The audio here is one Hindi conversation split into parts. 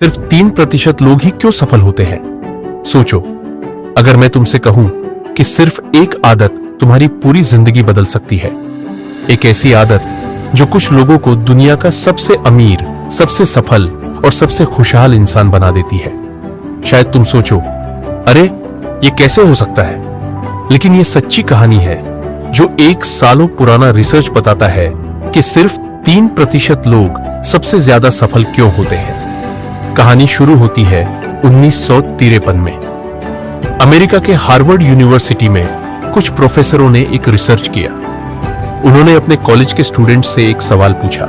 सिर्फ 3% लोग ही क्यों सफल होते हैं? सोचो, अगर मैं तुमसे कहूं कि सिर्फ एक आदत तुम्हारी पूरी जिंदगी बदल सकती है, एक ऐसी आदत जो कुछ लोगों को दुनिया का सबसे अमीर, सबसे सफल और सबसे खुशहाल इंसान बना देती है। शायद तुम सोचो, अरे ये कैसे हो सकता है? लेकिन ये सच्ची कहानी है जो 1 सालों पुराना रिसर्च बताता है कि सिर्फ 3% लोग सबसे ज्यादा सफल क्यों होते हैं। कहानी शुरू होती है 1953 में। अमेरिका के हार्वर्ड यूनिवर्सिटी में कुछ प्रोफेसरों ने एक रिसर्च किया। उन्होंने अपने कॉलेज के स्टूडेंट्स से एक सवाल पूछा,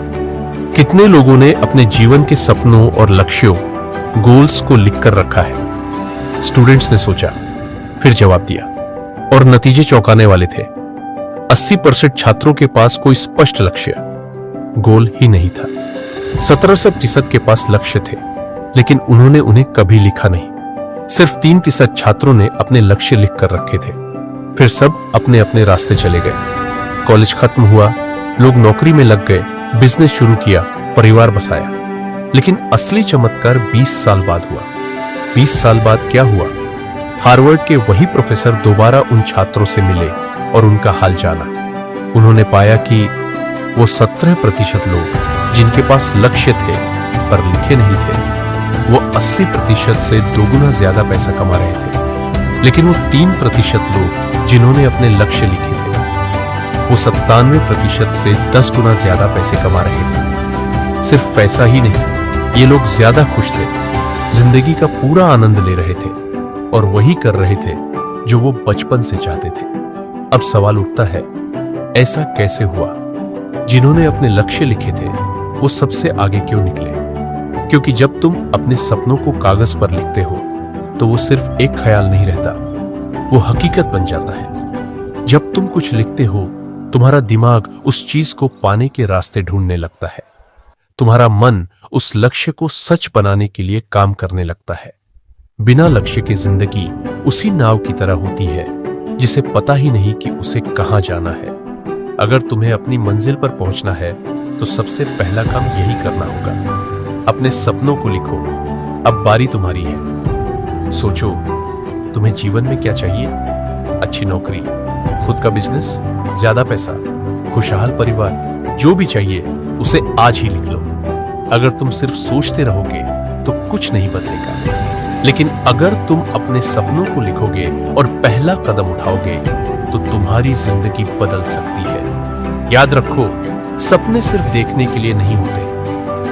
कितने लोगों ने अपने जीवन के सपनों और लक्ष्यों, गोल्स को लिखकर रखा है? स्टूडेंट्स ने सोचा, फिर जवाब दिया और नतीजे चौंकाने वाले थे। 80% छात्रों के पास कोई स्पष्ट लक्ष्य, गोल ही नहीं था। 17% के पास लक्ष्य थे, लेकिन उन्होंने उन्हें कभी लिखा नहीं। सिर्फ 3% छात्रों ने अपने लक्ष्य लिखकर रखे थे। फिर सब अपने अपने रास्ते चले गए। कॉलेज खत्म हुआ, लोग नौकरी में लग गए, बिजनेस शुरू किया, परिवार बसाया। लेकिन असली चमत्कार 20 साल बाद हुआ। 20 साल बाद क्या हुआ? हार्वर्ड के वही प्रोफेसर दोबारा उन छात्रों से मिले और उनका हाल जाना। उन्होंने पाया कि वो 17% लोग जिनके पास लक्ष्य थे पर लिखे नहीं थे, वो 80% से 2 गुना ज्यादा पैसा कमा रहे थे। लेकिन वो 3% लोग जिन्होंने अपने लक्ष्य लिखे थे, वो 97% से 10 गुना ज्यादा पैसे कमा रहे थे। सिर्फ पैसा ही नहीं, ये लोग ज्यादा खुश थे, जिंदगी का पूरा आनंद ले रहे थे और वही कर रहे थे जो वो बचपन से चाहते थे। अब सवाल उठता है, ऐसा कैसे हुआ? जिन्होंने अपने लक्ष्य लिखे थे वो सबसे आगे क्यों निकले? क्योंकि जब तुम अपने सपनों को कागज पर लिखते हो तो वो सिर्फ एक ख्याल नहीं रहता, वो हकीकत बन जाता है। जब तुम कुछ लिखते हो, तुम्हारा दिमाग उस चीज को पाने के रास्ते ढूंढने लगता है। तुम्हारा मन उस लक्ष्य को सच बनाने के लिए काम करने लगता है। बिना लक्ष्य के जिंदगी उसी नाव की तरह होती है जिसे पता ही नहीं कि उसे कहां जाना है। अगर तुम्हें अपनी मंजिल पर पहुंचना है तो सबसे पहला काम यही करना होगा, अपने सपनों को लिखो। अब बारी तुम्हारी है। सोचो, तुम्हें जीवन में क्या चाहिए? अच्छी नौकरी, खुद का बिजनेस, ज्यादा पैसा, खुशहाल परिवार, जो भी चाहिए उसे आज ही लिख लो। अगर तुम सिर्फ सोचते रहोगे तो कुछ नहीं बदलेगा। लेकिन अगर तुम अपने सपनों को लिखोगे और पहला कदम उठाओगे तो तुम्हारी जिंदगी बदल सकती है। याद रखो, सपने सिर्फ देखने के लिए नहीं होते,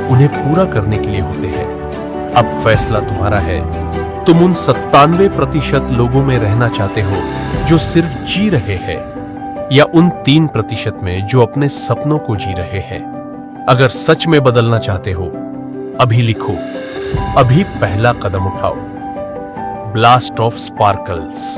उन्हें पूरा करने के लिए होते हैं। अब फैसला तुम्हारा है। तुम उन 97% लोगों में रहना चाहते हो जो सिर्फ जी रहे हैं, या उन 3% में जो अपने सपनों को जी रहे हैं। अगर सच में बदलना चाहते हो, अभी लिखो, अभी पहला कदम उठाओ। Blast of sparkles.